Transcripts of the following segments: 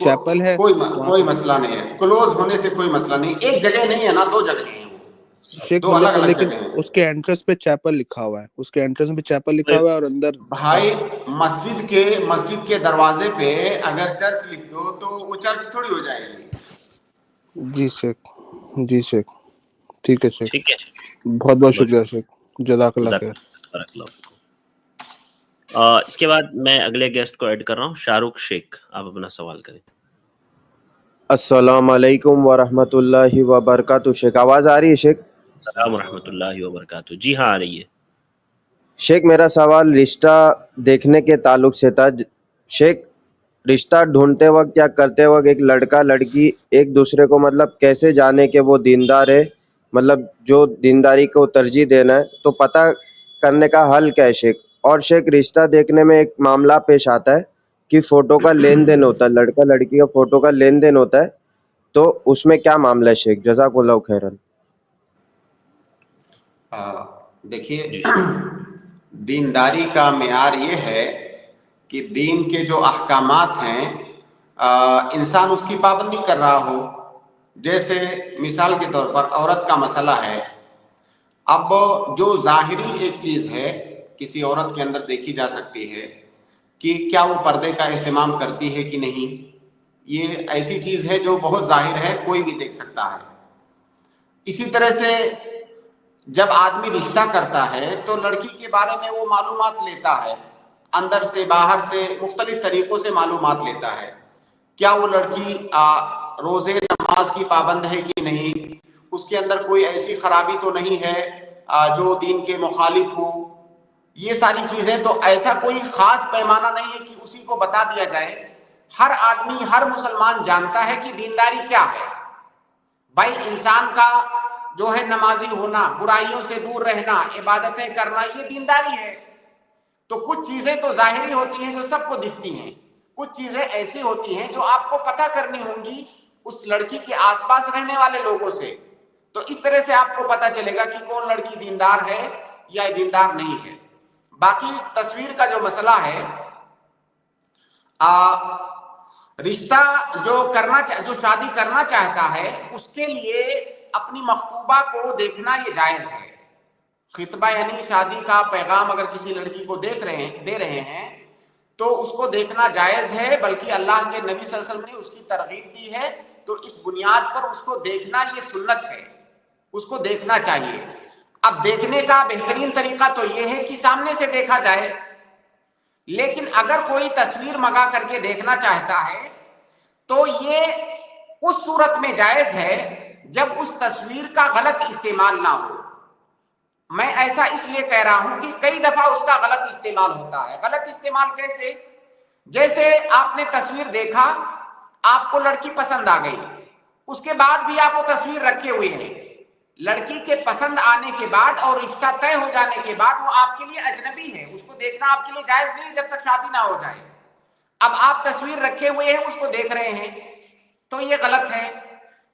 Chappell ہے وہاں کوئی پہ مسئلہ نہیں ہے, کلوز ہونے سے کوئی مسئلہ نہیں. ایک جگہ نہیں ہے نا, 2 جگہ ہیں وہ, شیخ 2 الگ الگ لیکن جگہ ہیں. اس کے انٹرنس پہ چیپل لکھا ہوا ہے, اس کے انٹرنس پہ چیپل لکھا ہوا ہے اور اندر بھائی مسجد کے دروازے پہ اگر چرچ لکھ دو تو وہ چرچ تھوڑی ہو جائے گی. جی شیخ, جی شیخ, ٹھیک ہے شیخ, ٹھیک ہے, بہت بہت شکریہ شیخ, جزاک اللہ خیر. بارک اللہ فیکم. اس کے بعد میں اگلے گیسٹ کو ایڈ کر رہا ہوں, شاہ رخ شیخ, آپ اپنا سوال کریں. السلام علیکم ورحمۃ اللہ وبرکاتہ. شیخ آواز آ رہی ہے شیخ؟ السلام ورحمۃ اللہ وبرکاتہ. جی ہاں آ رہی ہے. شیخ میرا سوال رشتہ دیکھنے کے تعلق سے تھا. شیخ رشتہ ڈھونڈتے وقت یا کرتے وقت ایک لڑکا لڑکی ایک دوسرے کو مطلب کیسے جانے کہ وہ دیندار ہے, مطلب جو دینداری کو ترجیح دینا ہے, تو پتہ کرنے کا حل کیا ہے شیخ؟ اور شیخ رشتہ دیکھنے میں ایک معاملہ پیش آتا ہے کہ فوٹو کا لین دین ہوتا ہے, لڑکا لڑکی کا فوٹو کا لین دین ہوتا ہے, تو اس میں کیا معاملہ ہے شیخ؟ جزاک اللہ خیرن. دیکھیے, دینداری کا معیار یہ ہے کہ دین کے جو احکامات ہیں انسان اس کی پابندی کر رہا ہو. جیسے مثال کے طور پر عورت کا مسئلہ ہے. اب جو ظاہری ایک چیز ہے کسی عورت کے اندر دیکھی جا سکتی ہے کہ کیا وہ پردے کا اہتمام کرتی ہے کہ نہیں, یہ ایسی چیز ہے جو بہت ظاہر ہے, کوئی بھی دیکھ سکتا ہے. اسی طرح سے جب آدمی رشتہ کرتا ہے تو لڑکی کے بارے میں وہ معلومات لیتا ہے, اندر سے باہر سے مختلف طریقوں سے معلومات لیتا ہے. کیا وہ لڑکی روزے نماز کی پابند ہے کہ نہیں, اس کے اندر کوئی ایسی خرابی تو نہیں ہے جو دین کے مخالف ہو. یہ ساری چیزیں, تو ایسا کوئی خاص پیمانہ نہیں ہے کہ اسی کو بتا دیا جائے. ہر آدمی, ہر مسلمان جانتا ہے کہ دینداری کیا ہے. بھائی انسان کا جو ہے نمازی ہونا, برائیوں سے دور رہنا, عبادتیں کرنا, یہ دینداری ہے. تو کچھ چیزیں تو ظاہری ہوتی ہیں جو سب کو دکھتی ہیں, کچھ چیزیں ایسی ہوتی ہیں جو آپ کو پتہ کرنی ہوں گی اس لڑکی کے آس پاس رہنے والے لوگوں سے. تو اس طرح سے آپ کو پتہ چلے گا کہ کون لڑکی دیندار ہے یا دیندار نہیں ہے. باقی تصویر کا جو مسئلہ ہے, رشتہ جو شادی کرنا چاہتا ہے اس کے لیے اپنی مخطوبہ کو دیکھنا یہ جائز ہے. خطبہ یعنی شادی کا پیغام اگر کسی لڑکی کو دے رہے ہیں تو اس کو دیکھنا جائز ہے, بلکہ اللہ کے نبی صلی اللہ علیہ وسلم نے اس کی ترغیب دی ہے. تو اس بنیاد پر اس کو دیکھنا یہ سنت ہے, اس کو دیکھنا چاہیے. اب دیکھنے کا بہترین طریقہ تو یہ ہے کہ سامنے سے دیکھا جائے, لیکن اگر کوئی تصویر منگا کر کے دیکھنا چاہتا ہے تو یہ اس صورت میں جائز ہے جب اس تصویر کا غلط استعمال نہ ہو. میں ایسا اس لیے کہہ رہا ہوں کہ کئی دفعہ اس کا غلط استعمال ہوتا ہے. غلط استعمال کیسے؟ جیسے آپ نے تصویر دیکھا, آپ کو لڑکی پسند آ گئی, اس کے بعد بھی آپ وہ تصویر رکھے ہوئے ہیں. لڑکی کے پسند آنے کے بعد اور رشتہ طے ہو جانے کے بعد وہ آپ کے لیے اجنبی ہے, اس کو دیکھنا آپ کے لیے جائز نہیں جب تک شادی نہ ہو جائے. اب آپ تصویر رکھے ہوئے ہیں, اس کو دیکھ رہے ہیں, تو یہ غلط ہے.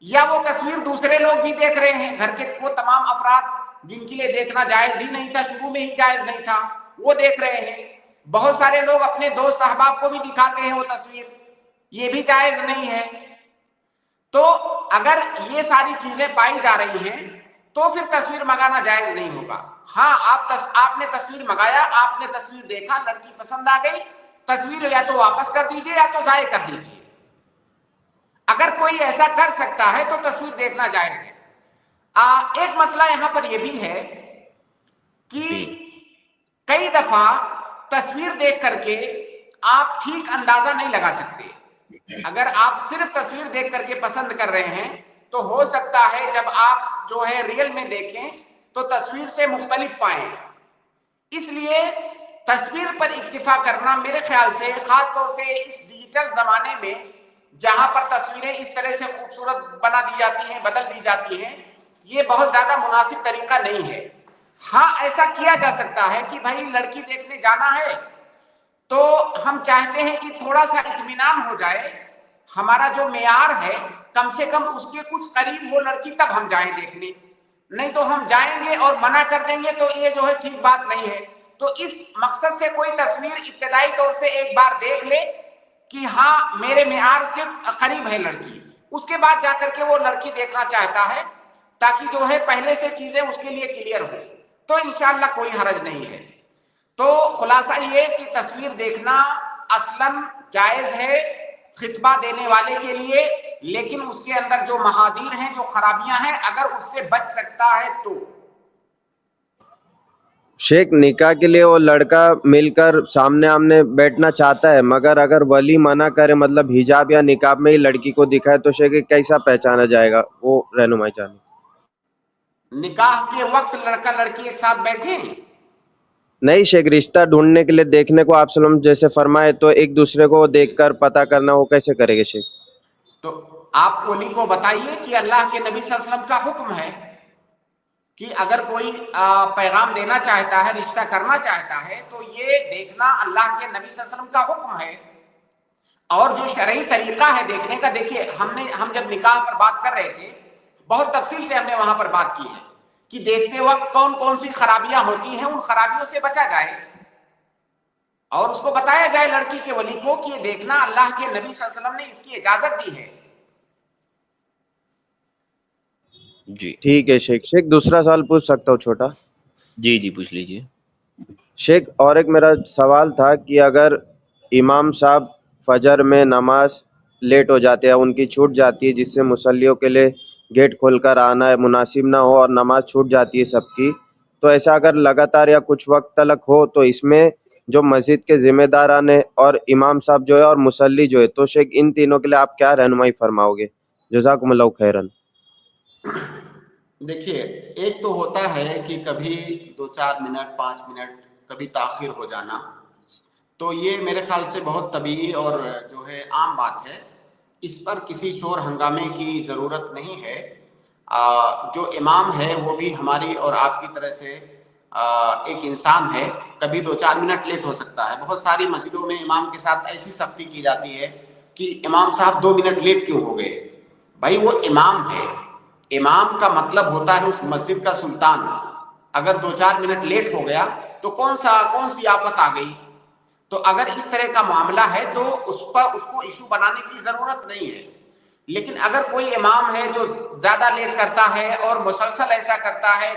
یا وہ تصویر دوسرے لوگ بھی دیکھ رہے ہیں, گھر کے وہ تمام افراد جن کے لیے دیکھنا جائز ہی نہیں تھا, شروع میں ہی جائز نہیں تھا, وہ دیکھ رہے ہیں. بہت سارے لوگ اپنے دوست احباب کو بھی دکھاتے ہیں وہ تصویر, یہ بھی جائز نہیں ہے. تو اگر یہ ساری چیزیں پائی جا رہی ہیں تو پھر تصویر منگانا جائز نہیں ہوگا. ہاں آپ نے تصویر منگایا, آپ نے تصویر دیکھا, لڑکی پسند آ گئی, تصویر یا تو واپس کر دیجئے یا تو ضائع کر دیجئے. اگر کوئی ایسا کر سکتا ہے تو تصویر دیکھنا جائز ہے. ایک مسئلہ یہاں پر یہ بھی ہے کہ کئی دفعہ تصویر دیکھ کر کے آپ ٹھیک اندازہ نہیں لگا سکتے. اگر آپ صرف تصویر دیکھ کر کے پسند کر رہے ہیں تو ہو سکتا ہے جب آپ جو ہے ریئل میں دیکھیں تو تصویر سے مختلف پائیں. اس لیے تصویر پر اکتفا کرنا میرے خیال سے, خاص طور سے اس ڈیجیٹل زمانے میں جہاں پر تصویریں اس طرح سے خوبصورت بنا دی جاتی ہیں, بدل دی جاتی ہیں, یہ بہت زیادہ مناسب طریقہ نہیں ہے. ہاں ایسا کیا جا سکتا ہے کہ بھائی لڑکی دیکھنے جانا ہے تو ہم چاہتے ہیں کہ تھوڑا سا اطمینان ہو جائے, ہمارا جو معیار ہے کم سے کم اس کے کچھ قریب ہو لڑکی, تب ہم جائیں دیکھنے. نہیں تو ہم جائیں گے اور منع کر دیں گے تو یہ جو ہے ٹھیک بات نہیں ہے. تو اس مقصد سے کوئی تصویر ابتدائی طور سے ایک بار دیکھ لے کہ ہاں میرے معیار کے قریب ہے لڑکی، اس کے بعد جا کر کے وہ لڑکی دیکھنا چاہتا ہے تاکہ جو ہے پہلے سے چیزیں اس کے لیے کلیئر ہو، تو انشاءاللہ کوئی حرج نہیں ہے۔ تو خلاصہ یہ کہ تصویر دیکھنا اصلاً جائز ہے خطبہ دینے والے کے لیے، لیکن اس کے اندر جو محاذیر ہیں، جو خرابیاں ہیں، اگر اس سے بچ سکتا ہے تو۔ شیخ نکاح کے لیے وہ لڑکا مل کر سامنے آمنے بیٹھنا چاہتا ہے، مگر اگر ولی منع کرے، مطلب حجاب یا نقاب میں ہی لڑکی کو دکھائے، تو شیخ کیسا پہچانا جائے گا؟ وہ رہنمائی چاہیے۔ نکاح کے وقت لڑکا لڑکی ایک ساتھ بیٹھے، نہیں شیخ، رشتہ ڈھونڈنے کے لیے دیکھنے کو آپ صلی اللہ علیہ وسلم جیسے فرمائے، تو ایک دوسرے کو دیکھ کر پتہ کرنا وہ کیسے کرے گے شیخ؟ تو آپ ولی کو بتائیے کہ اللہ کے نبی صلی اللہ علیہ وسلم کا حکم ہے کہ اگر کوئی پیغام دینا چاہتا ہے، رشتہ کرنا چاہتا ہے، تو یہ دیکھنا اللہ کے نبی صلی اللہ علیہ وسلم کا حکم ہے۔ اور جو شرعی طریقہ ہے دیکھنے کا، دیکھیے ہم جب نکاح پر بات کر رہے تھے، بہت تفصیل سے ہم نے وہاں پر بات کی ہے کہ دیکھتے وقت کون کون سی خرابیاں ہوتی ہیں، ان خرابیوں سے بچا جائے اور اس کو بتایا جائے لڑکی کے ولی کو کہ یہ دیکھنا اللہ کے نبی صلی اللہ علیہ وسلم نے اس کی اجازت دی ہے۔ جی ٹھیک ہے شیخ۔ شیخ دوسرا سوال پوچھ سکتا ہوں چھوٹا؟ جی پوچھ لیجیے۔ شیخ اور ایک میرا سوال تھا کہ اگر امام صاحب فجر میں نماز لیٹ ہو جاتے ہیں، ان کی چھوٹ جاتی ہے، جس سے مصلیوں کے لیے گیٹ کھول کر آنا ہے مناسب نہ ہو اور نماز چھوٹ جاتی ہے سب کی، تو ایسا اگر لگاتار یا کچھ وقت تلک ہو، تو اس میں جو مسجد کے ذمہ داران ہیں اور امام صاحب جو ہے اور مصلی جو ہے، تو شیخ ان تینوں کے لیے آپ کیا رہنمائی فرماؤ گے؟ جزاکم اللہ خیرن۔ دیکھیے، ایک تو ہوتا ہے کہ کبھی 2-4 منٹ 5 منٹ کبھی تاخیر ہو جانا، تو یہ میرے خیال سے بہت طبیعی اور جو ہے عام بات ہے، اس پر کسی شور ہنگامے کی ضرورت نہیں ہے۔ جو امام ہے وہ بھی ہماری اور آپ کی طرح سے ایک انسان ہے، کبھی 2-4 منٹ لیٹ ہو سکتا ہے۔ بہت ساری مسجدوں میں امام کے ساتھ ایسی سختی کی جاتی ہے کہ امام صاحب 2 منٹ لیٹ کیوں ہو گئے؟ بھائی وہ امام ہے، امام کا مطلب ہوتا ہے اس مسجد کا سلطان۔ اگر 2-4 منٹ لیٹ ہو گیا تو کون سی آفت آ گئی؟ تو اگر اس طرح کا معاملہ ہے تو اس کو ایشو بنانے کی ضرورت نہیں ہے۔ لیکن اگر کوئی امام ہے جو زیادہ لیٹ کرتا ہے اور مسلسل ایسا کرتا ہے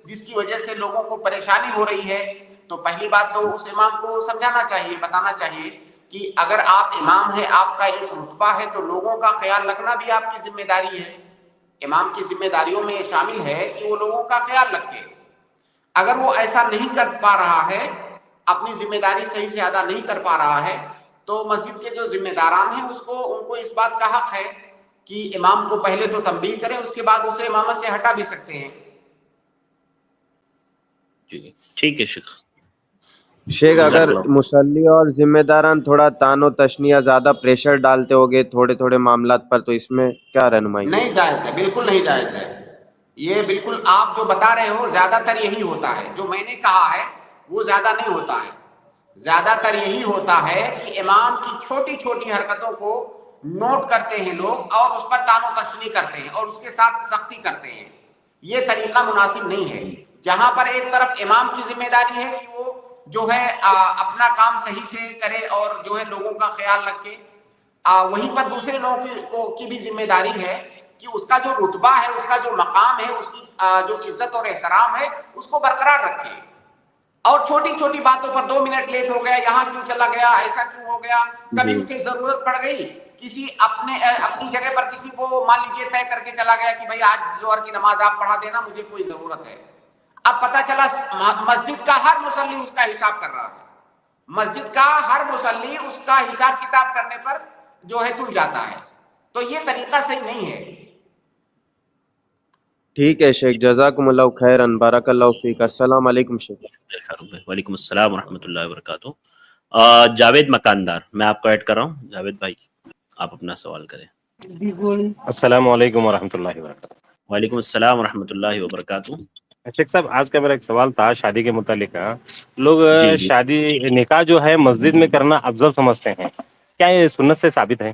جس کی وجہ سے لوگوں کو پریشانی ہو رہی ہے، تو پہلی بات تو اس امام کو سمجھانا چاہیے، بتانا چاہیے کہ اگر آپ امام ہیں، آپ کا ایک رتبہ ہے، تو لوگوں کا خیال رکھنا بھی آپ کی ذمہ داری ہے۔ امام کی ذمہ داریوں میں شامل ہے کہ وہ لوگوں کا خیال رکھے۔ اگر وہ ایسا نہیں کر پا رہا ہے، اپنی ذمہ داری صحیح سے ادا نہیں کر پا رہا ہے، تو مسجد کے جو ذمہ داران ہیں ان کو اس بات کا حق ہے کہ امام کو پہلے تو تنبیہ کریں، اس کے بعد اسے امامت سے ہٹا بھی سکتے ہیں۔ جی ٹھیک ہے شیخ۔ شیخ اگر مصلی اور ذمہ داران تھوڑا تان و تشنیع زیادہ پریشر ڈالتے ہوگے تھوڑے معاملات پر، تو اس میں کیا رہنمائی؟ نہیں جائز ہے، بالکل نہیں جائز ہے۔ یہ بالکل آپ جو بتا رہے ہو زیادہ تر یہی ہوتا ہے، جو میں نے کہا ہے وہ زیادہ نہیں ہوتا ہے۔ زیادہ تر یہی ہوتا ہے کہ امام کی چھوٹی چھوٹی حرکتوں کو نوٹ کرتے ہیں لوگ اور اس پر تان و تشنیع کرتے ہیں اور اس کے ساتھ سختی کرتے ہیں۔ یہ طریقہ مناسب نہیں ہے۔ جہاں پر ایک طرف امام کی ذمہ داری ہے کہ وہ جو ہے اپنا کام صحیح سے کرے اور جو ہے لوگوں کا خیال رکھے، وہیں پر دوسرے لوگوں کی بھی ذمہ داری ہے کہ اس کا جو رتبہ ہے، اس کا جو مقام ہے، اس کی جو عزت اور احترام ہے، اس کو برقرار رکھے۔ اور چھوٹی چھوٹی باتوں پر 2 منٹ لیٹ ہو گیا، یہاں کیوں چلا گیا، ایسا کیوں ہو گیا، کبھی اسے ضرورت پڑ گئی، کسی اپنی جگہ پر کسی کو مان لیجیے طے کر کے چلا گیا کہ بھائی آج ظہر کی نماز آپ پڑھا دینا، مجھے کوئی ضرورت ہے۔ اب پتہ چلا مسجد کا ہر مصلی اس کا حساب کر رہا ہے، مسجد کا ہر مصلی اس کا حساب کتاب کرنے پر جو ہے تل جاتا ہے، تو یہ طریقہ صحیح نہیں ہے۔ ٹھیک ہے شیخ، جزاکم اللہ خیرن، بارک اللہ فیک۔ السلام علیکم شیخ۔ وعلیکم السلام ورحمۃ اللہ وبرکاتہ۔ جاوید مکاندار، میں آپ کو ایڈ کر رہا ہوں۔ جاوید بھائی آپ اپنا سوال کریں۔ السلام علیکم ورحمۃ اللہ وبرکاتہ۔ وعلیکم السلام ورحمۃ اللہ وبرکاتہ۔ شیخ صاحب، آج کا میرا ایک سوال تھا شادی کے متعلق۔ لوگ جی شادی نکاح جو ہے مسجد میں کرنا افضل سمجھتے ہیں، کیا یہ سنت سے ثابت ہے؟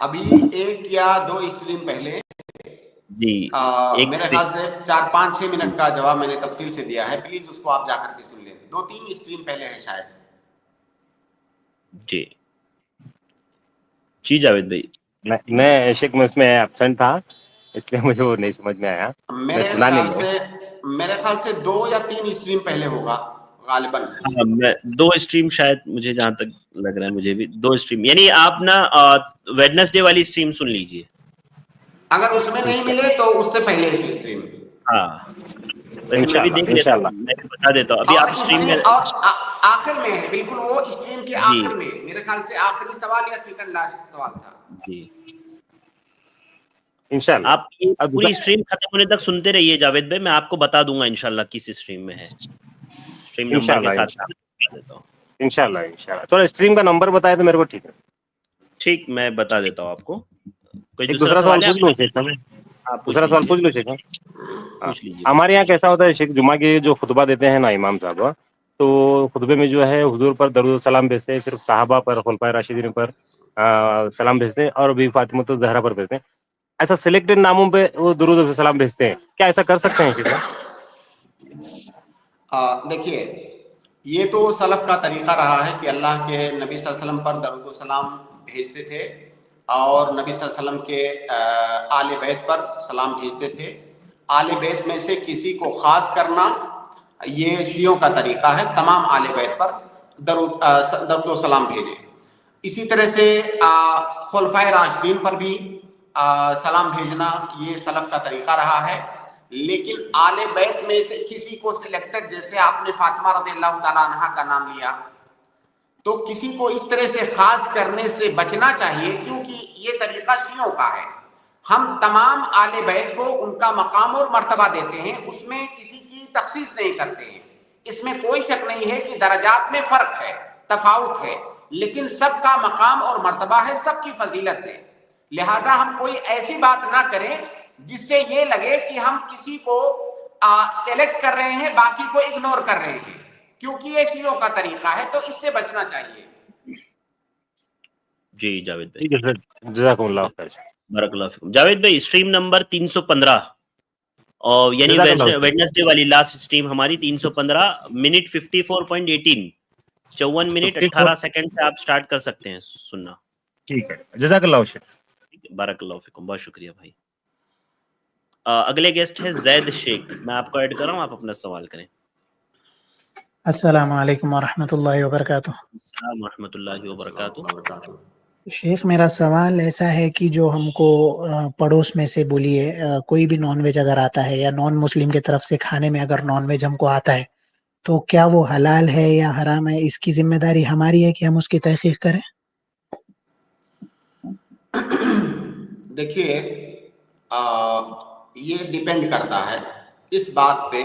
ابھی 1 یا 2 اسٹریم پہلے جی میرے خیال سے 4-5-6 منٹ کا جواب میں نے تفصیل سے دیا ہے، پلیز اس کو آپ جا کر کے سن لیں۔ 2-3 اسٹریم پہلے ہے شاید۔ جی جی جاوید بھائی. میں شیخ میں اس میں ایبسنٹ تھا اس لیے مجھے وہ نہیں سمجھ میں آیا. میں سنا نہیں میرے خیال سے 2 یا 3 اسٹریم پہلے ہوگا غالباً. ہاں میں 2 اسٹریم شاید مجھے جہاں تک لگ رہا ہے مجھے بھی 2 اسٹریم یعنی آپ نا ویڈنسڈے والی اسٹریم سن لیجئے. اگر اس میں نہیں ملے تو اس سے پہلے ایک اسٹریم. ہاں ویسے میں بھی دیکھ لیتا ہوں, میں بھی بتا دیتا ہوں. ابھی آپ اسٹریم میں اور آخر میں ہے بالکل وہ اسٹریم کے جی آخر میں میرے خیال سے آخری سوال یا سیکنڈ لاسٹ سوال تھا. جی انشاءاللہ. آپ یہ پوری اسٹریم ختم ہونے تک سنتے رہیے جاوید بھائی, میں آپ کو بتا دوں گا انشاءاللہ کس اسٹریم میں ہے. اسٹریم نمبر کے ساتھ بتا دیتا ہوں. انشاءاللہ تھوڑا اسٹریم کا نمبر بتائے تو میرے کو ٹھیک ہے. ٹھیک میں بتا دیتا ہوں آپ کو. کوئی ایک دوسرا سوال پوچھ لوں شیخ صاحب, دوسرا سوال پوچھ لوں شیخ صاحب. پوچھ لیجیے. ہمارے یہاں کیسا ہوتا ہے شیخ, جمعہ کے جو خطبہ دیتے ہیں نا امام صاحب, تو خطبے میں جو ہے حضور پر درود و سلام بھیجتے ہیں, پھر صحابہ پر خلفائے راشدین پر سلام بھیجتے ہیں, اور بھی فاطمہ الزہرا پر بھیجتے ہیں. ایسا سلیکٹڈ ناموں پہ وہ درود و سلام بھیجتے ہیں, کیا ایسا کر سکتے ہیں شیخ صاحب؟ دیکھیے یہ تو سلف کا طریقہ رہا ہے کہ اللہ کے نبی صلی اللہ علیہ وسلم پر درود و سلام بھیجتے تھے, اور نبی صلی اللہ علیہ وسلم کے آل بیت پر سلام بھیجتے تھے. آل بیت میں سے کسی کو خاص کرنا یہ شیعوں کا طریقہ ہے, تمام آل بیت پر درود و سلام بھیجیں. اسی طرح سے خلفائے راشدین پر بھی سلام بھیجنا یہ سلف کا طریقہ رہا ہے. لیکن آل بیت میں سے کسی کو سلیکٹڈ, جیسے آپ نے فاطمہ رضی اللہ تعالیٰ عنہا کا نام لیا, تو کسی کو اس طرح سے خاص کرنے سے بچنا چاہیے, کیونکہ یہ طریقہ شیعوں کا ہے. ہم تمام آل بیت کو ان کا مقام اور مرتبہ دیتے ہیں, اس میں کسی کی تخصیص نہیں کرتے ہیں. اس میں کوئی شک نہیں ہے کہ درجات میں فرق ہے, تفاوت ہے, لیکن سب کا مقام اور مرتبہ ہے, سب کی فضیلت ہے. لہٰذا ہم کوئی ایسی بات نہ کریں جس سے یہ لگے کہ ہم کسی کو سلیکٹ کر رہے ہیں, باقی کو اگنور کر رہے ہیں, کیونکہ یہ شیعوں کا طریقہ ہے, تو اس سے بچنا چاہیے. جی جاوید بھائی, ٹھیک ہے سر, جزاکم اللہ خیر. بارک اللہ فیکم. جاوید بھائی اسٹریم نمبر 315 اور یعنی ویڈنسڈے والی لاسٹ اسٹریم ہماری 315 منٹ 54.18 54 منٹ 18 سیکنڈ سے آپ سٹارٹ کر سکتے ہیں سننا. ٹھیک ہے, جزاک اللہ شیخ. بارک اللہ فیکم, بہت شکریہ بھائی. اگلے گیسٹ ہے زید شیخ, میں آپ کو ایڈ کر رہا ہوں, آپ اپنا سوال کریں. السلام علیکم ورحمۃ اللہ وبرکاتہ. السلام ورحمۃ اللہ وبرکاتہ. شیخ میرا سوال ایسا ہے کہ جو ہم کو پڑوس میں سے بولیے کوئی بھی نان ویج اگر آتا ہے یا نان مسلم کی طرف سے کھانے میں اگر نان ویج ہم کو آتا ہے, تو کیا وہ حلال ہے یا حرام ہے, اس کی ذمہ داری ہماری ہے کہ ہم اس کی تحقیق کریں؟ دیکھیے یہ ڈیپینڈ کرتا ہے اس بات پہ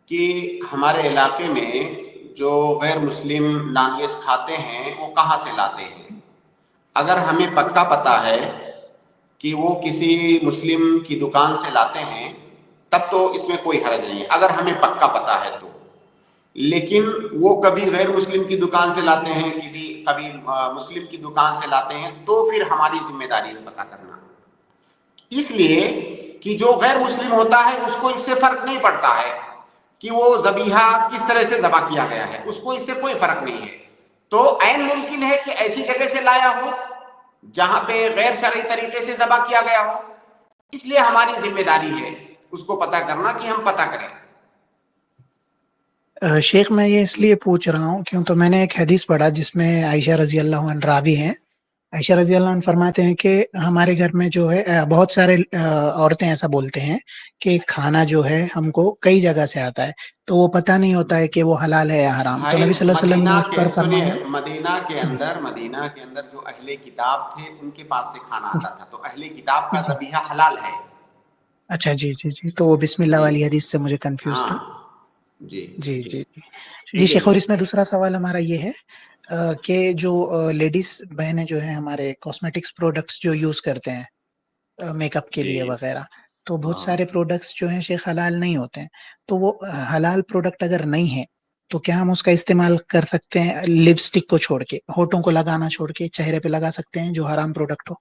کہ ہمارے علاقے میں جو غیر مسلم نان ویج کھاتے ہیں وہ کہاں سے لاتے ہیں. اگر ہمیں پکا پتہ ہے کہ وہ کسی مسلم کی دکان سے لاتے ہیں تب تو اس میں کوئی حرج نہیں ہے, اگر ہمیں پکا پتہ ہے تو. لیکن وہ کبھی غیر مسلم کی دکان سے لاتے ہیں, کبھی مسلم کی دکان سے لاتے ہیں, تو پھر ہماری ذمہ داری ہے پتہ کرنا. اس لیے کہ جو غیر مسلم ہوتا ہے اس کو اس سے فرق نہیں پڑتا ہے کہ وہ ذبیحہ کس طرح سے ذبح کیا گیا ہے, اس کو اس سے کوئی فرق نہیں ہے. تو عین ممکن ہے کہ ایسی جگہ سے لایا ہو جہاں پہ غیر شرعی طریقے سے ذبح کیا گیا ہو, اس لیے ہماری ذمہ داری ہے اس کو پتہ کرنا کہ ہم پتہ کریں. شیخ میں یہ اس لیے پوچھ رہا ہوں کیوں تو میں نے ایک حدیث پڑھا جس میں عائشہ رضی اللہ عنہ راوی ہیں. عائشہ رضی اللہ عنہ فرماتے ہیں کہ ہمارے گھر میں جو ہے بہت سارے عورتیں ایسا بولتے ہیں کہ کھانا جو ہے ہم کو کئی جگہ سے آتا ہے, تو وہ پتہ نہیں ہوتا ہے کہ وہ حلال ہے یا حرام. تو نبی صلی اللہ علیہ وسلم نے اس پر فرمایا, مدینہ کے اندر جو اہل کتاب تھے ان کے پاس سے کھانا آتا تھا, تو اہل کتاب کا ذبیحہ حلال ہے. اچھا جی جی جی, تو وہ بسم اللہ والی حدیث سے مجھے کنفیوز تھا. جی جی جی جی شیخ. اور اس میں دوسرا سوال ہمارا یہ ہے کہ جو لیڈیز بہنیں جو ہیں ہمارے کاسمیٹکس پروڈکٹس جو یوز کرتے ہیں میک اپ کے لیے وغیرہ, تو بہت سارے پروڈکٹس جو ہیں شیخ حلال نہیں ہوتے ہیں. تو وہ حلال پروڈکٹ اگر نہیں ہے تو کیا ہم اس کا استعمال کر سکتے ہیں لپسٹک کو چھوڑ کے, ہونٹوں کو لگانا چھوڑ کے چہرے پہ لگا سکتے ہیں جو حرام پروڈکٹ ہو؟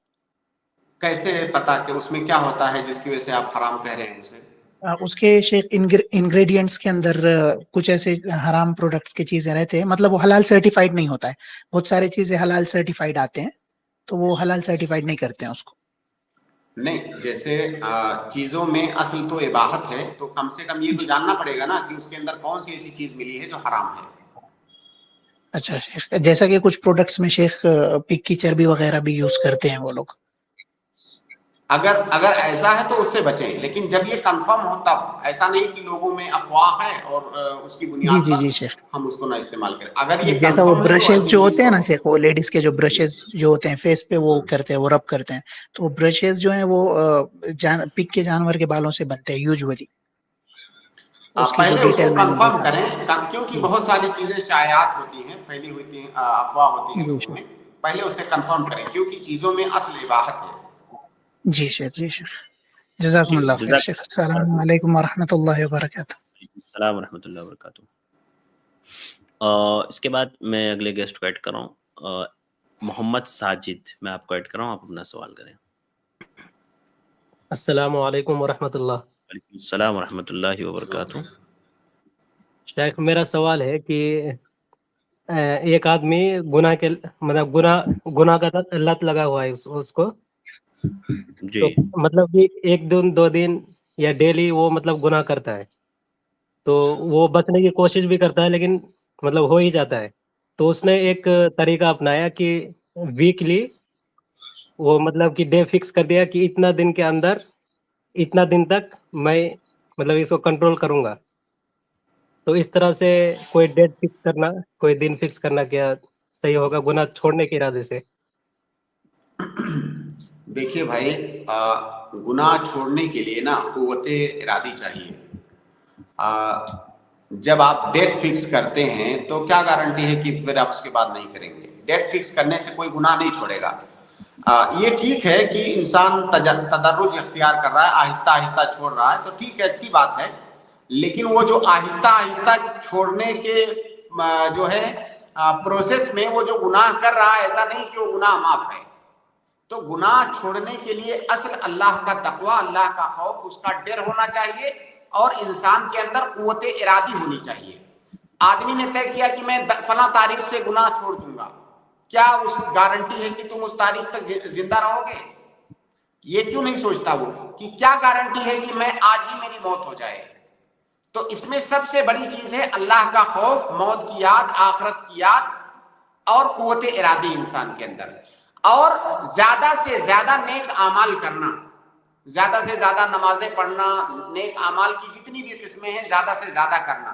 کیسے پتا کہ اس میں کیا ہوتا ہے جس کی وجہ سے آپ حرام کہہ رہے ہیں اسے؟ اس کے شیخ انگریڈینٹس کے اندر کچھ ایسے حرام پروڈکٹس کی چیزیں رہتے ہیں، مطلب وہ حلال سرٹیفائڈ نہیں ہوتا ہے. بہت سارے چیزیں حلال سرٹیفائڈ آتے ہیں تو وہ حلال سرٹیفائڈ نہیں کرتے ہیں اس کو. نہیں، جیسے چیزوں میں اصل تو اباحت ہے، تو کم سے کم یہ تو جاننا پڑے گا نا کہ اس کے اندر کون سی ایسی چیز ملی ہے جو حرام ہے. اچھا شیخ، جیسا کہ کچھ پروڈکٹس میں شیخ پگ کی چربی وغیرہ بھی یوز کرتے ہیں وہ لوگ. اگر ایسا ہے تو اس سے بچیں، لیکن جب یہ کنفرم ہو تب. ایسا نہیں کہ لوگوں میں افواہ ہے اور اس کی بنیاد پر جی شیخ، ہم اس کو نہ استعمال کریں. اگر یہ جیسا وہ کنفرم ہے تو برشز ایسی جو چیز ہوتے ہیں کو نا شیخ، وہ لیڈیز کے جو برشز جو ہوتے ہیں فیس پہ وہ کرتے ہیں، وہ رب کرتے ہیں، تو وہ برشز جو ہیں وہ پگ کے جانور کے بالوں سے بنتے ہیں یوزولی. اس کی جو پہلے اس کو ڈیٹیل میں نے کنفرم دیکھا. کریں، کیونکہ بہت ساری چیزیں شائعات ہوتی ہیں، پھیلی ہوئی ہیں، افواہ ہوتی ہیں جی لوگوں شیخ، میں. پہلے اسے کنفرم کریں کیونکہ چیزوں میں اصل اباحت ہے. جی شیخ، جزاکم اللہ خیر شیخ. السلام علیکم ورحمۃ اللہ وبرکاتہ. السلام ورحمۃ اللہ وبرکاتہ. اس کے بعد میں اگلے گیسٹ کو ایڈ کر رہا ہوں، محمد ساجد. میں آپ کو ایڈ کر رہا ہوں، آپ اپنا سوال کریں. السلام علیکم ورحمۃ اللہ. وعلیکم السلام ورحمۃ اللہ وبرکاتہ. شیخ میرا سوال ہے کہ ایک آدمی گناہ کے مطلب گناہ کا لت لگا ہوا ہے اس کو، جی تو مطلب کہ ایک دن 2 دن یا ڈیلی وہ مطلب گناہ کرتا ہے، تو وہ بچنے کی کوشش بھی کرتا ہے لیکن مطلب ہو ہی جاتا ہے. تو اس نے ایک طریقہ اپنایا کہ ویکلی وہ مطلب کہ ڈے فکس کر دیا کہ اتنا دن کے اندر اتنا دن تک میں مطلب اس کو کنٹرول کروں گا. تو اس طرح سے کوئی ڈیٹ فکس کرنا، کوئی دن فکس کرنا کیا صحیح ہوگا گناہ چھوڑنے کے ارادے سے؟ دیکھیے بھائی، گناہ چھوڑنے کے لیے نا قوت ارادی چاہیے. جب آپ ڈیٹ فکس کرتے ہیں تو کیا گارنٹی ہے کہ پھر آپ اس کے بعد نہیں کریں گے؟ ڈیٹ فکس کرنے سے کوئی گناہ نہیں چھوڑے گا. یہ ٹھیک ہے کہ انسان تدرج اختیار کر رہا ہے، آہستہ آہستہ چھوڑ رہا ہے، تو ٹھیک ہے، اچھی بات ہے. لیکن وہ جو آہستہ آہستہ چھوڑنے کے جو ہے پروسیس میں وہ جو گناہ کر رہا ہے، ایسا نہیں کہ وہ گناہ معاف ہے. تو گناہ چھوڑنے کے لیے اصل اللہ کا تقوی، اللہ کا خوف، اس کا ڈر ہونا چاہیے، اور انسان کے اندر قوت ارادی ہونی چاہیے. آدمی نے طے کیا کہ میں فلاں تاریخ سے گناہ چھوڑ دوں گا، کیا اس گارنٹی ہے کہ تم اس تاریخ تک زندہ رہو گے؟ یہ کیوں نہیں سوچتا وہ کہ کیا گارنٹی ہے کہ میں آج ہی میری موت ہو جائے؟ تو اس میں سب سے بڑی چیز ہے اللہ کا خوف، موت کی یاد، آخرت کی یاد، اور قوت ارادی انسان کے اندر. اور زیادہ سے زیادہ نیک اعمال کرنا، زیادہ سے زیادہ نمازیں پڑھنا، نیک اعمال کی جتنی بھی قسمیں ہیں زیادہ سے زیادہ کرنا،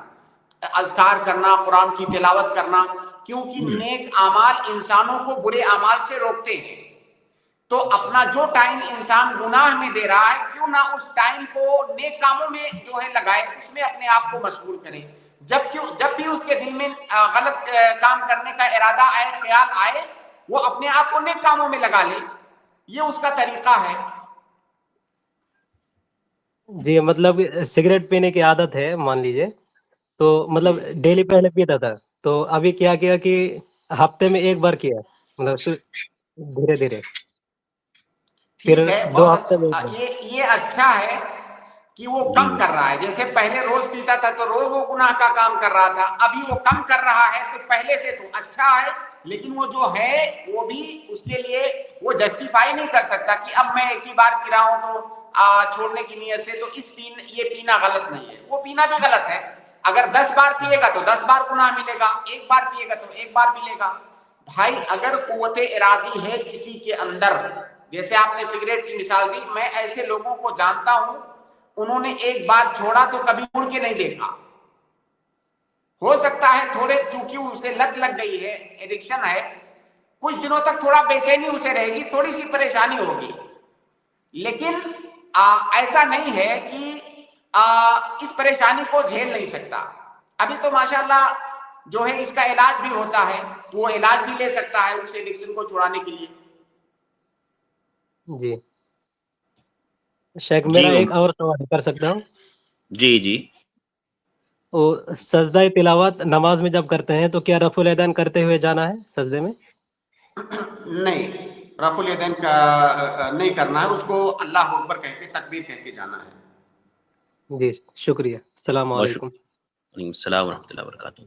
اذکار کرنا، قرآن کی تلاوت کرنا، کیونکہ نیک اعمال انسانوں کو برے اعمال سے روکتے ہیں. تو اپنا جو ٹائم انسان گناہ میں دے رہا ہے، کیوں نہ اس ٹائم کو نیک کاموں میں جو ہے لگائے، اس میں اپنے آپ کو مشغول کرے. جب بھی اس کے دل میں غلط کام کرنے کا ارادہ آئے، خیال آئے، وہ اپنے آپ کو نیک کاموں میں لگا لے. یہ اس کا طریقہ ہے. جی مطلب سگریٹ پینے کی عادت ہے مان لیجیے، تو مطلب ڈیلی پہلے پیتا تھا، تو ابھی کیا کیا کہ ہفتے میں ایک بار کیا، مطلب دھیرے دھیرے ٹھیک ہے، 2 بہت ہفتے میں ایک اچھا. بار. یہ اچھا ہے کہ وہ جی کم کر رہا ہے. جیسے پہلے روز پیتا تھا تو روز وہ گناہ کا کام کر رہا تھا، ابھی وہ کم کر رہا ہے، تو پہلے سے تو اچھا ہے. لیکن وہ جو ہے وہ بھی اس کے لیے وہ جسٹیفائی نہیں کر سکتا کہ اب میں ایک ہی بار پی رہا ہوں تو چھوڑنے کی نیت سے، تو یہ پینا غلط نہیں ہے. وہ پینا بھی غلط ہے. اگر 10 بار پیے گا تو 10 بار گناہ ملے گا، 1 بار پیے گا تو 1 بار ملے گا. بھائی اگر قوت ارادی ہے کسی کے اندر، جیسے آپ نے سگریٹ کی مثال دی، میں ایسے لوگوں کو جانتا ہوں انہوں نے ایک بار چھوڑا تو کبھی مڑ کے نہیں دیکھا. ہو سکتا ہے تھوڑے چونکہ اسے لت لگ گئی ہے، ایڈکشن ہے، کچھ دنوں تک تھوڑا بے چینی اسے رہے گی، تھوڑی سی پریشانی ہوگی، لیکن ایسا نہیں ہے کہ اس پریشانی کو جھیل نہیں سکتا. ابھی تو ماشاءاللہ جو ہے اس کا علاج بھی ہوتا ہے، تو وہ علاج بھی لے سکتا ہے اس ایڈکشن کو چھڑانے کے لیے. جی شیخ میرا ایک اور سوال کر سکتا ہوں؟ جی جی. وہ سجدہ تلاوت نماز میں جب کرتے ہیں تو کیا رفع الیدین کرتے ہوئے جانا ہے سجدے میں؟ نہیں، رفع الیدین کا نہیں کرنا ہے، اس کو اللہ اکبر کہہ کے تکبیر کہہ کے جانا ہے. جی شکریہ. السلام بہت علیکم. وعلیکم السلام ورحمۃ اللہ وبرکاتہ.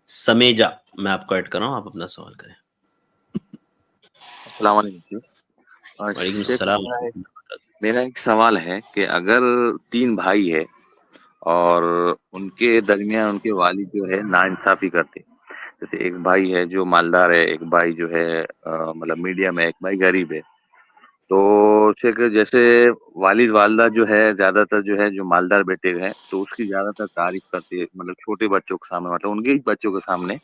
سمیجا میں آپ کو ایڈ کر رہا ہوں, آپ اپنا سوال کریں. السلام علیکم. وعلیکم شیخ السلام. میرا ایک سوال ہے کہ اگر 3 بھائی ہے اور ان کے درمیان ان کے والد جو ہے ناانصافی کرتے, جیسے ایک بھائی ہے جو مالدار ہے, ایک بھائی جو ہے مطلب میڈیم ہے, ایک بھائی غریب ہے, تو شیخ جیسے والد والدہ جو ہے زیادہ تر جو ہے جو مالدار بیٹے ہیں تو اس کی زیادہ تر تعریف کرتے ہیں, مطلب چھوٹے بچوں کے سامنے, مطلب ان کے بچوں کے سامنے,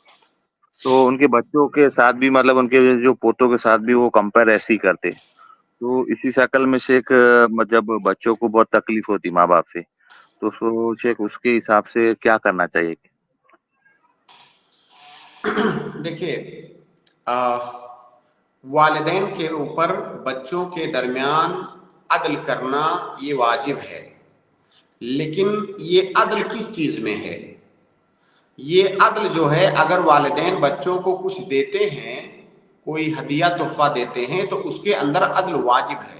تو ان کے بچوں کے ساتھ بھی مطلب ان کے جو پوتوں کے ساتھ بھی وہ کمپیئر ایسے ہی کرتے. تو اسی شکل میں شیخ جب بچوں کو بہت تکلیف ہوتی ماں باپ سے, تو شیخ اس کے حساب سے کیا کرنا چاہیے؟ دیکھیے, والدین کے اوپر بچوں کے درمیان عدل کرنا یہ واجب ہے, لیکن یہ عدل کس چیز میں ہے؟ یہ عدل جو ہے, اگر والدین بچوں کو کچھ دیتے ہیں, کوئی ہدیہ تحفہ دیتے ہیں, تو اس کے اندر عدل واجب ہے.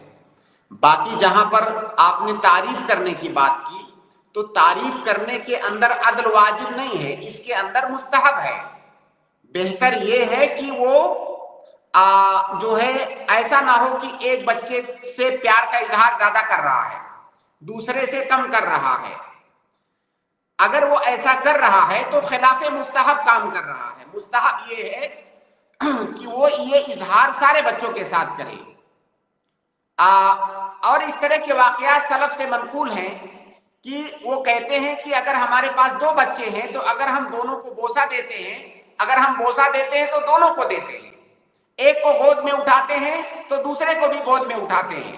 باقی جہاں پر آپ نے تعریف کرنے کی بات کی, تو تعریف کرنے کے اندر عدل واجب نہیں ہے, اس کے اندر مستحب ہے. بہتر یہ ہے کہ وہ جو ہے ایسا نہ ہو کہ ایک بچے سے پیار کا اظہار زیادہ کر رہا ہے, دوسرے سے کم کر رہا ہے. اگر وہ ایسا کر رہا ہے تو خلاف مستحب کام کر رہا ہے. مستحب یہ ہے کہ وہ یہ اظہار سارے بچوں کے ساتھ کرے. اور اس طرح کے واقعات سلف سے منقول ہیں کہ وہ کہتے ہیں کہ اگر ہمارے پاس 2 بچے ہیں تو اگر ہم دونوں کو بوسہ دیتے ہیں, اگر ہم بوسہ دیتے ہیں تو دونوں کو دیتے ہیں, ایک کو گود میں اٹھاتے ہیں تو دوسرے کو بھی گود میں اٹھاتے ہیں.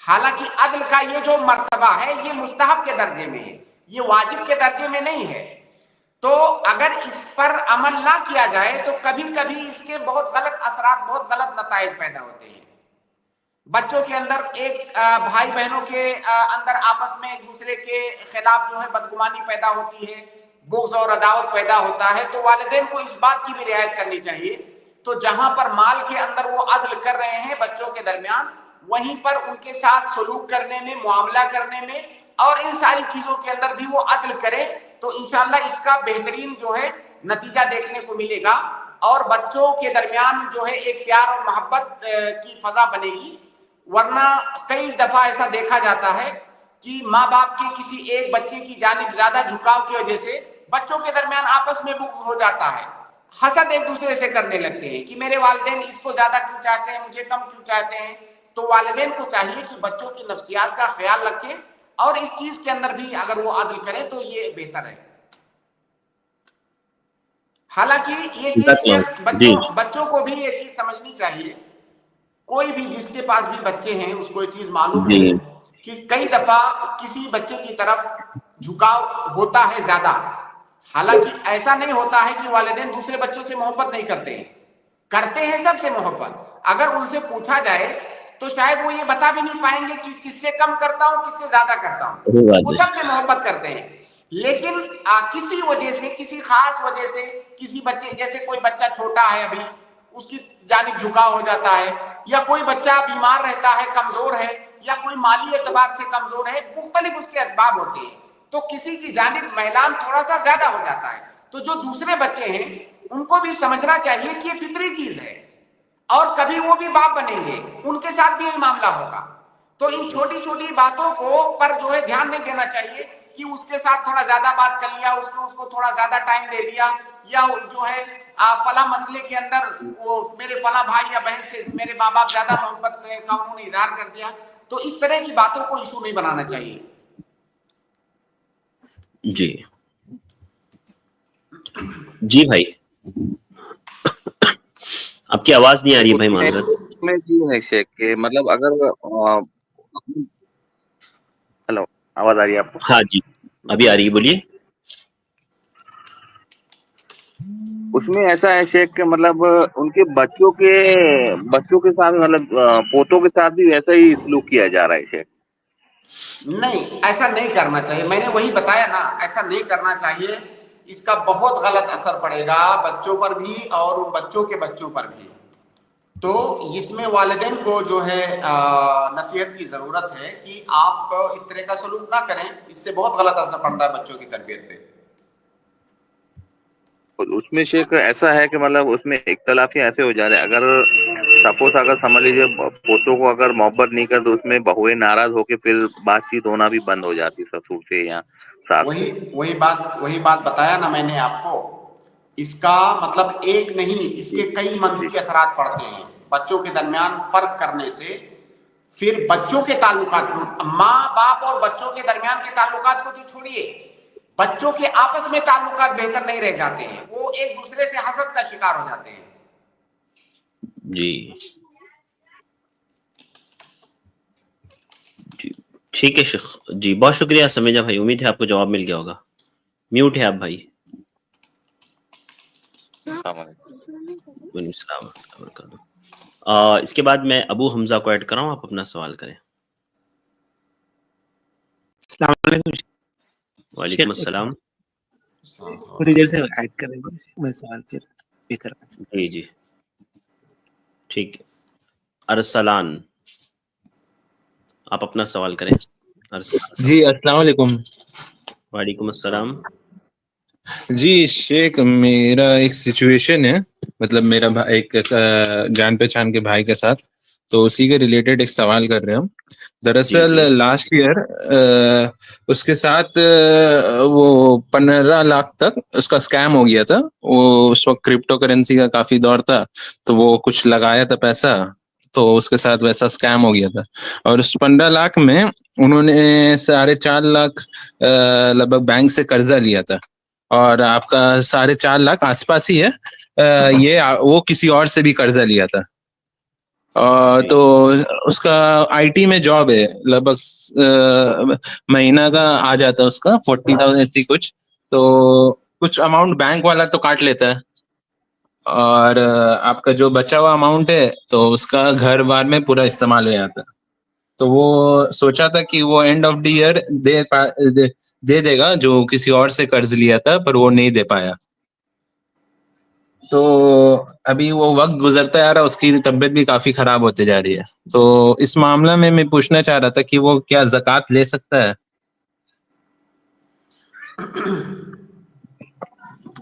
حالانکہ عدل کا یہ جو مرتبہ ہے یہ مستحب کے درجے میں ہے, یہ واجب کے درجے میں نہیں ہے. تو اگر اس پر عمل نہ کیا جائے تو کبھی کبھی اس کے بہت غلط اثرات, بہت غلط نتائج پیدا ہوتے ہیں. بچوں کے اندر, ایک بھائی بہنوں کے اندر آپس میں ایک دوسرے کے خلاف جو ہے بدگمانی پیدا ہوتی ہے, بغض اور عداوت پیدا ہوتا ہے. تو والدین کو اس بات کی بھی رعایت کرنی چاہیے. تو جہاں پر مال کے اندر وہ عدل کر رہے ہیں بچوں کے درمیان, وہیں پر ان کے ساتھ سلوک کرنے میں, معاملہ کرنے میں اور ان ساری چیزوں کے اندر بھی وہ عدل کرے, تو انشاءاللہ اس کا بہترین جو ہے نتیجہ دیکھنے کو ملے گا, اور بچوں کے درمیان جو ہے ایک پیار اور محبت کی فضا بنے گی. ورنہ کئی دفعہ ایسا دیکھا جاتا ہے کہ ماں باپ کے کسی ایک بچے کی جانب زیادہ جھکاؤ کی وجہ سے بچوں کے درمیان آپس میں بغض ہو جاتا ہے, حسد ایک دوسرے سے کرنے لگتے ہیں کہ میرے والدین اس کو زیادہ کیوں چاہتے ہیں, مجھے کم کیوں چاہتے ہیں. تو والدین کو چاہیے کہ بچوں کی نفسیات کا خیال رکھیں, اور اس چیز کے اندر بھی اگر وہ عدل کریں تو یہ بہتر ہے. حالانکہ یہ چیز بچوں کو بھی یہ چیز سمجھنی چاہیے, کوئی بھی جس کے پاس بھی بچے ہیں اس کو یہ چیز معلوم ہے کہ کئی دفعہ کسی بچے کی طرف جھکاؤ ہوتا ہے زیادہ. حالانکہ ایسا نہیں ہوتا ہے کہ والدین دوسرے بچوں سے محبت نہیں کرتے ہیں, کرتے ہیں سب سے محبت. اگر ان سے پوچھا جائے تو شاید وہ یہ بتا بھی نہیں پائیں گے کہ کس سے کم کرتا ہوں, کس سے زیادہ کرتا ہوں. وہ سب سے محبت کرتے ہیں, لیکن کسی وجہ سے, کسی خاص وجہ سے کسی بچے, جیسے کوئی بچہ چھوٹا ہے ابھی, اس کی جانب جھکاؤ ہو جاتا ہے, یا کوئی بچہ بیمار رہتا ہے, کمزور ہے, یا کوئی مالی اعتبار سے کمزور ہے, مختلف اس کے اسباب ہوتے ہیں, تو کسی کی جانب میلان تھوڑا سا زیادہ ہو جاتا ہے. تو جو دوسرے بچے ہیں ان کو بھی سمجھنا چاہیے کہ یہ فطری چیز ہے, اور کبھی وہ بھی باپ بنیں گے, ان کے ساتھ بھی یہی معاملہ ہوگا. تو ان چھوٹی چھوٹی باتوں کو پر جو ہے دھیان نہیں دینا چاہیے کہ اس کے ساتھ تھوڑا زیادہ بات کر لیا, اس کو تھوڑا زیادہ ٹائم دے دیا, یا جو ہے فلاں مسئلے کے اندر وہ میرے فلاں بھائی یا بہن سے میرے ماں باپ زیادہ محبت کا انہوں نے اظہار کر دیا. تو اس طرح کی باتوں کو ایشو نہیں بنانا چاہیے. جی بھائی, آپ کی آواز نہیں آ رہی ہے بھائی, معذرت. اس میں یہ ہے شیخ کہ مطلب اگر ہلو, آواز آ رہی ہے آپ کو؟ ہاں جی, ابھی آ رہی ہے, بولیے. اس میں ایسا ہے شیخ کہ مطلب ان کے بچوں کے ساتھ, مطلب پوتوں کے ساتھ بھی ویسا ہی سلوک کیا جا رہا ہے شیخ. نہیں, ایسا نہیں کرنا چاہیے. میں نے وہی بتایا نا, ایسا نہیں کرنا چاہیے. اس کا بہت غلط اثر پڑے گا بچوں پر بھی اور ان بچوں کے بچوں پر بھی. تو اس میں والدین کو جو ہے نصیحت کی ضرورت ہے کہ آپ اس طرح کا سلوک نہ کریں، اس سے بہت غلط اثر پڑتا ہے بچوں کی تربیت پہ. اس میں شیخ ایسا ہے کہ مطلب اس میں اختلافی ایسے ہو جا رہے ہیں، اگر سپوز اگر سمجھ لیجیے پوتوں کو اگر محبت نہیں کر تو اس میں بہویں ناراض ہو کے پھر بات چیت ہونا بھی بند ہو جاتی سسر سے یا ساس سے. وہی بات بتایا نا میں نے آپ کو. اس کا مطلب ایک نہیں، اس کے کئی منفی اثرات پڑتے ہیں بچوں کے درمیان. فرق کرنے سے پھر بچوں کے تعلقات، ماں باپ اور بچوں کے درمیان کے تعلقات کو تو چھوڑیے، بچوں کے آپس میں تعلقات بہتر نہیں رہ جاتے ہیں، وہ ایک دوسرے سے حسد کا شکار ہو جاتے ہیں. جی ٹھیک ہے شیخ جی، بہت شکریہ سمیجا بھائی، امید ہے آپ کو جواب مل گیا ہوگا. میوٹ ہے آپ بھائی. وعلیکم السلام ورحمۃ اللہ وبرکاتہ. اس کے بعد میں ابو حمزہ کو ایڈ کر رہا ہوں، آپ اپنا سوال کریں. السلام علیکم. وعلیکم السلام. تھوڑی دیر سے ایڈ کریں گے، میں سوال پھر کر رہا ہوں. جی ٹھیک ہے. ارسلان آپ اپنا سوال کریں. ارسلان. جی السلام علیکم. وعلیکم السلام. جی شیخ، میرا ایک سچویشن ہے، مطلب میرا ایک جان پہچان کے بھائی کے ساتھ، تو اسی کے ریلیٹڈ ایک سوال کر رہے ہیں ہم. دراصل لاسٹ ایئر اس کے ساتھ وہ 15 لاکھ تک اس کا اسکیم ہو گیا تھا. وہ اس وقت کرپٹو کرنسی کا کافی دور تھا، تو وہ کچھ لگایا تھا پیسہ، تو اس کے ساتھ ویسا اسکیم ہو گیا تھا. اور اس 15 لاکھ میں انہوں نے 4.5 لاکھ لگ بھگ بینک سے قرضہ لیا تھا، اور آپ کا 4.5 لاکھ آس پاس ہی ہے. یہ وہ کسی اور سے بھی قرضہ لیا تھا. تو اس کا آئی ٹی میں جاب ہے، لگ بھگ مہینہ کا آ جاتا ہے اس کا 40,000 ایسی کچھ. تو کچھ اماؤنٹ بینک والا تو کاٹ لیتا ہے، اور آپ کا جو بچا ہوا اماؤنٹ ہے تو اس کا گھر بار میں پورا استعمال ہو جاتا ہے. تو وہ سوچا تھا کہ وہ اینڈ آف دی ایئر دے دے گا جو کسی اور سے قرض لیا تھا، پر وہ نہیں دے پایا. تو ابھی وہ وقت گزرتا جا رہا، اس کی طبیعت بھی کافی خراب ہوتے جا رہی ہے. تو اس معاملہ میں پوچھنا چاہ رہا تھا کہ وہ کیا زکوٰۃ لے سکتا ہے؟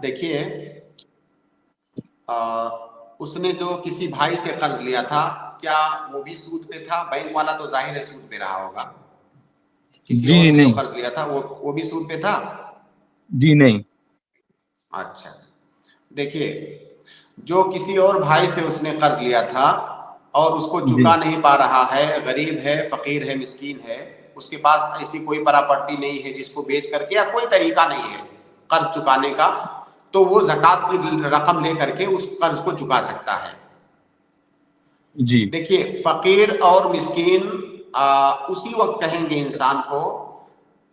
دیکھیے، اس نے جو کسی بھائی سے قرض لیا تھا، کیا وہ بھی سود پہ تھا؟ بینک والا تو ظاہر ہے سود پہ رہا ہوگا. کسی اور سے جو قرض لیا تھا وہ بھی سود پہ تھا؟ جی نہیں. اچھا، دیکھیے، جو کسی اور بھائی سے اس نے قرض لیا تھا اور اس کو چکا نہیں پا رہا ہے، غریب ہے، فقیر ہے، مسکین ہے، اس کے پاس ایسی کوئی پراپرٹی نہیں ہے جس کو بیچ کر کے، یا کوئی طریقہ نہیں ہے قرض چکانے کا، تو وہ زکوٰۃ کی رقم لے کر کے اس قرض کو چکا سکتا ہے. جی دیکھیے، فقیر اور مسکین اسی وقت کہیں گے انسان کو،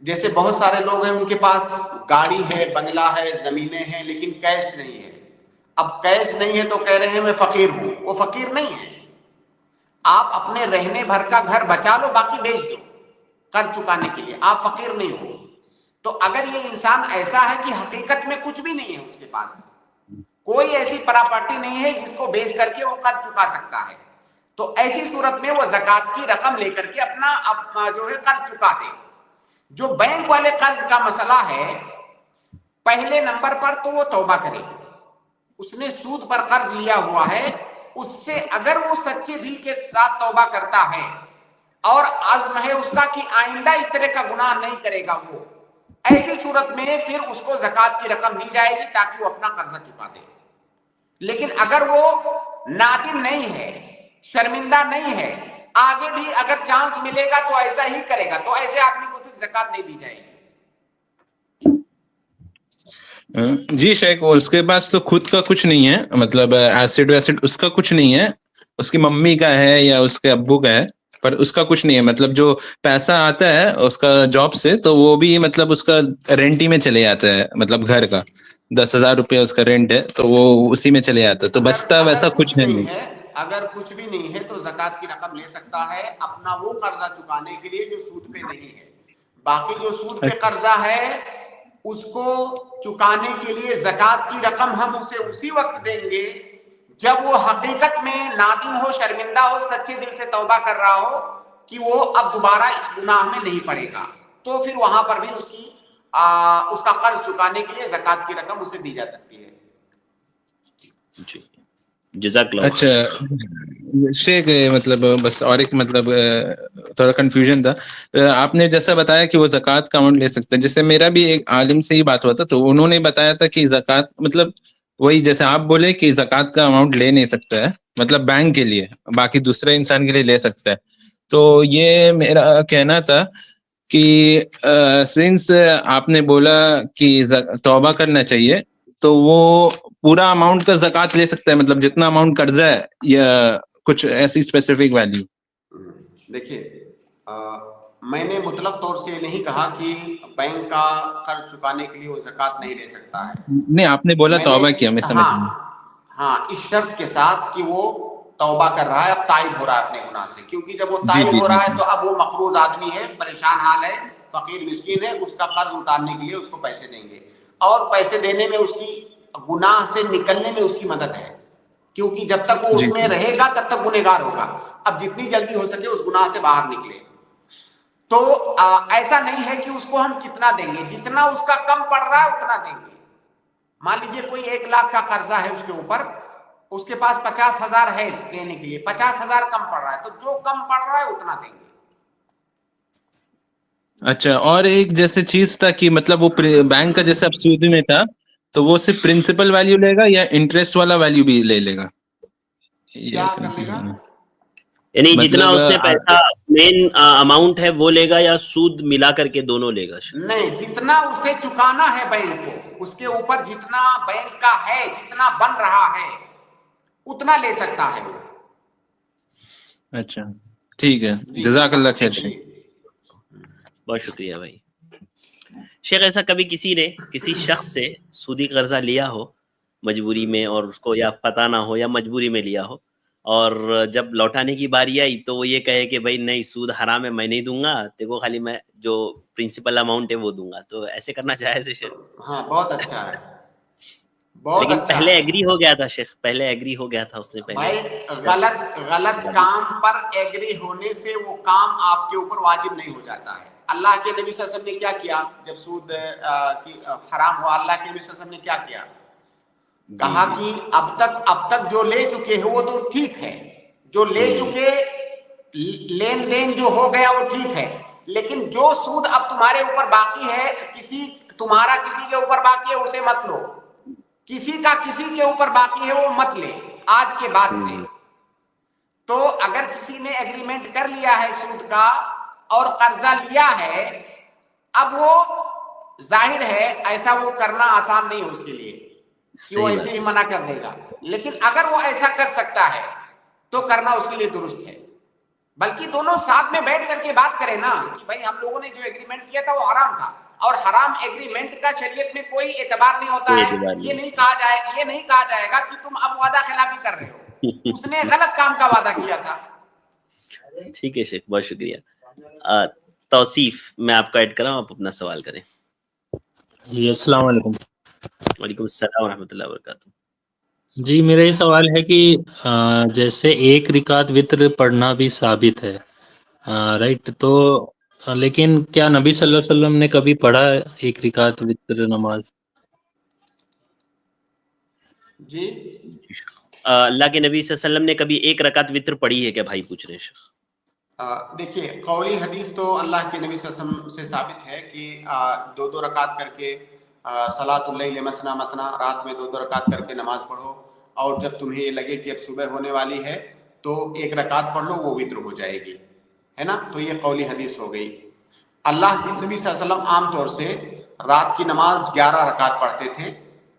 جیسے بہت سارے لوگ ہیں ان کے پاس گاڑی ہے، بنگلہ ہے، زمینیں ہیں، لیکن کیش نہیں ہے. اب کیش نہیں ہے تو کہہ رہے ہیں میں فقیر ہوں. وہ فقیر نہیں ہے. آپ اپنے رہنے بھر کا گھر بچا لو، باقی بیچ دو قرض چکانے کے لیے، آپ فقیر نہیں ہو. تو اگر یہ انسان ایسا ہے کہ حقیقت میں کچھ بھی نہیں ہے، اس کے پاس کوئی ایسی پراپرٹی نہیں ہے جس کو بیچ کر کے وہ قرض چکا سکتا ہے، تو ایسی صورت میں وہ زکوٰۃ کی رقم لے کر کے اپنا جو ہے قرض چکا دے. جو بینک والے قرض کا مسئلہ ہے، پہلے نمبر پر تو وہ توبہ کرے. اس نے سود پر قرض لیا ہوا ہے، اس سے اگر وہ سچے دل کے ساتھ توبہ کرتا ہے اور عزم ہے اس کا کہ آئندہ اس طرح کا گناہ نہیں کرے گا، وہ ایسی صورت میں پھر اس کو زکوٰۃ کی رقم دی جائے گی تاکہ وہ اپنا قرضہ چکا دے. لیکن اگر وہ نادم نہیں ہے، شرمندہ نہیں ہے، آگے بھی اگر چانس ملے گا تو ایسا ہی کرے گا، تو ایسے آدمی کو پھر زکوٰۃ نہیں دی جائے گی. جی شیخ، اس کے پاس تو خود کا کچھ نہیں ہے، مطلب ایسڈ ویسڈ اس کا کچھ نہیں ہے، اس کی ممی کا ہے یا اس کے ابو کا ہے، پر اس کا کچھ نہیں ہے. مطلب جو پیسہ آتا ہے اس کا جاب سے، تو وہ بھی مطلب اس کا رینٹ ہی میں چلے جاتا ہے. مطلب گھر کا 10,000 روپیہ اس کا رینٹ ہے، تو وہ اسی میں چلے جاتا ہے، تو بچتا ویسا کچھ ہے نہیں. اگر کچھ بھی نہیں ہے تو زکوٰۃ کی رقم لے سکتا ہے اپنا وہ قرضہ چکانے کے لیے جو سود پہ نہیں ہے. باقی جو سود پہ قرضہ ہے اس کو چکانے کے لیے زکوٰۃ کی رقم ہم اسے اسی وقت دیں گے جب وہ حقیقت میں نادم ہو, شرمندہ ہو, سچے دل سے توبہ کر رہا ہو کہ وہ اب دوبارہ اس گناہ میں نہیں پڑے گا, تو پھر وہاں پر بھی اس کا قرض چکانے کے لیے زکوٰۃ کی رقم اسے دی جا سکتی ہے. جی جزاک اللہ. اچھا شیخ, مطلب بس اور ایک مطلب تھوڑا کنفیوژن تھا. آپ نے جیسا بتایا کہ وہ زکوٰۃ کا اماؤنٹ لے سکتا ہے, جیسے میرا بھی ایک عالم سے ہی بات ہوا تھا, تو انہوں نے بتایا تھا کہ زکوٰۃ مطلب وہی جیسے آپ بولے کہ زکوٰۃ کا اماؤنٹ لے نہیں سکتا ہے, مطلب بینک کے لیے, باقی دوسرے انسان کے لیے لے سکتا ہے. تو یہ میرا کہنا تھا کہ سنس آپ نے بولا کہ توبہ کرنا چاہیے, تو وہ پورا اماؤنٹ کا زکوٰۃ لے سکتا ہے, مطلب جتنا اماؤنٹ قرضہ ہے, یا کچھ ایسی اسپیسیفک ویلیو؟ دیکھیے, میں نے مطلق طور سے نہیں کہا کہ بینک کا قرض چکانے کے لیے وہ زکوٰۃ نہیں لے سکتا ہے. نہیں, آپ نے بولا توبہ کیا, میں سمجھ گیا. ہاں, اس شرط کے ساتھ کہ وہ توبہ کر رہا ہے, اب تائب ہو رہا ہے اپنے گناہ سے, کیونکہ جب وہ تائب ہو رہا ہے تو اب وہ مقروض آدمی ہے, پریشان حال ہے, فقیر مسکین ہے, اس کا قرض اتارنے کے لیے اس کو پیسے دیں گے, اور پیسے دینے میں اس کی گناہ سے نکلنے میں اس کی مدد ہے, کیونکہ جب تک وہ اس میں رہے گا تب تک گنہگار ہوگا. اب جتنی جلدی ہو سکے اس گناہ سے باہر نکلے. تو ایسا نہیں ہے کہ اس کو ہم کتنا دیں گے, جتنا اس کا کم پڑ رہا ہے اتنا دیں گے. مان لیجیے کوئی 1 لاکھ کا قرضہ ہے اس کے اوپر, اس کے پاس 50,000 ہے دینے کے لیے, 50,000 کم پڑ رہا ہے, تو جو کم پڑ رہا ہے اتنا دیں گے. اچھا, اور ایک جیسے چیز تھا کہ مطلب وہ بینک کا جیسے اب سود میں تھا, تو وہ صرف پرنسپل ویلیو لے گا یا انٹرسٹ والا ویلیو بھی لے لے گا؟ کیا کرنے گا؟ یعنی جتنا اس نے پیسہ مین اماؤنٹ ہے وہ لے گا, یا سود ملا کر کے دونوں لے گا؟ نہیں, جتنا اسے چکانا ہے بینک کو, اس کے اوپر جتنا بینک کا ہے, جتنا بن رہا ہے اتنا لے سکتا ہے وہ. اچھا ٹھیک ہے, جزاک اللہ خیر. شیخ بہت شکریہ بھائی. شیخ, ایسا کبھی کسی نے کسی شخص سے سودی قرضہ لیا ہو مجبوری میں, اور اس کو یا پتہ نہ ہو یا مجبوری میں لیا ہو, اور جب لوٹانے کی باری آئی تو وہ یہ کہے کہ بھائی نہیں, سود حرام ہے, میں نہیں دوں گا, دیکھو خالی میں جو پرنسپل اماؤنٹ ہے وہ دوں گا, تو ایسے کرنا جائز ہے شیخ؟ ہاں, بہت اچھا ہے. لیکن پہلے ایگری ہو گیا تھا شیخ, پہلے ایگری ہو گیا تھا اس نے پہلے. غلط کام پر ایگری ہونے سے وہ کام آپ کے اوپر واجب نہیں ہو جاتا ہے. اللہ کے نبی صلی اللہ علیہ وسلم نے کیا کیا جب سود حرام ہوا؟ اللہ کے نبی صلی اللہ علیہ وسلم نے کیا کیا؟ کہا کہ اب تک جو لے چکے ہیں وہ تو ٹھیک ہے, جو لے چکے لین دین جو ہو گیا وہ ٹھیک ہے, لیکن جو سود اب تمہارے اوپر باقی ہے, تمہارا کسی کے اوپر باقی ہے اسے مت لو, کسی کا کسی کے اوپر باقی ہے وہ مت لے آج کے بعد سے. تو اگر کسی نے ایگریمنٹ کر لیا ہے سود کا اور قرضہ لیا ہے, اب وہ ظاہر ہے ایسا وہ کرنا آسان نہیں ہے اس کے لیے کہ وہ ایسے ہی منع کر دے گا, لیکن اگر وہ ایسا کر سکتا ہے تو کرنا اس کے لیے درست ہے. بلکہ دونوں ساتھ میں بیٹھ کر کے بات کریں نا کہ بھائی ہم لوگوں نے جو ایگریمنٹ کیا تھا وہ حرام تھا, اور حرام ایگریمنٹ کا شریعت میں کوئی اعتبار نہیں ہوتا ہے. یہ نہیں کہا جائے گا کہ تم اب وعدہ خلافی کر رہے ہو, اس نے غلط کام کا وعدہ کیا تھا. ٹھیک ہے شیخ, بہت شکریہ. توصیف میں آپ کو ایڈ کراؤں, آپ اپنا سوال کریں. جی السلام علیکم. وعلیکم السلام ورحمۃ اللہ وبرکاتہ. جی میرا یہ سوال ہے کہ جیسے 1 رکعت وتر پڑھنا بھی ثابت ہے, رائٹ, تو لیکن کیا نبی صلی اللہ علیہ وسلم نے کبھی پڑھا 1 رکعت وتر نماز؟ جی اللہ کے نبی صلی اللہ علیہ وسلم نے کبھی 1 رکعت وتر پڑھی ہے کیا بھائی پوچھ رہے ہیں شیخ؟ دیکھیے, قولی حدیث تو اللہ کے نبی صلی اللہ علیہ وسلم سے ثابت ہے کہ 2 رکعت کر کے صلاۃ اللیل مثنا مثنا, رات میں 2 رکعت کر کے نماز پڑھو, اور جب تمہیں یہ لگے کہ اب صبح ہونے والی ہے تو 1 رکعت پڑھ لو, وہ وتر ہو جائے گی, ہے نا. تو یہ قولی حدیث ہو گئی. اللہ کے نبی صلی اللہ علیہ وسلم عام طور سے رات کی نماز 11 رکعت پڑھتے تھے,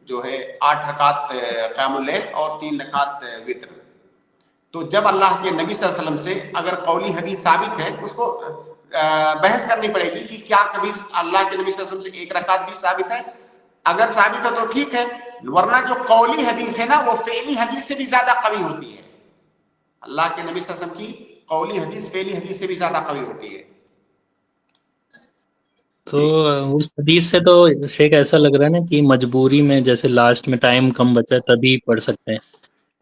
جو ہے 8 رکعت قیام اللیل اور 3 رکعت وتر. تو جب اللہ کے نبی صلی اللہ علیہ وسلم سے اگر قولی حدیث ثابت ہے, اس کو بحث کرنی پڑے گی کہ کیا کبھی اللہ کے نبی صلی اللہ علیہ وسلم سے 1 رکعت بھی ثابت ہے. اگر ثابت ہے تو ٹھیک ہے, ورنہ جو قولی حدیث ہے نا وہ فعلی حدیث سے بھی زیادہ قوی ہوتی ہے. اللہ کے نبی صلی اللہ علیہ وسلم کی قولی حدیث فعلی حدیث سے بھی زیادہ قوی ہوتی ہے. تو اس حدیث سے تو شیخ ایسا لگ رہا ہے نا کہ مجبوری میں, جیسے لاسٹ میں ٹائم کم بچا ہے تبھی پڑھ سکتے ہیں,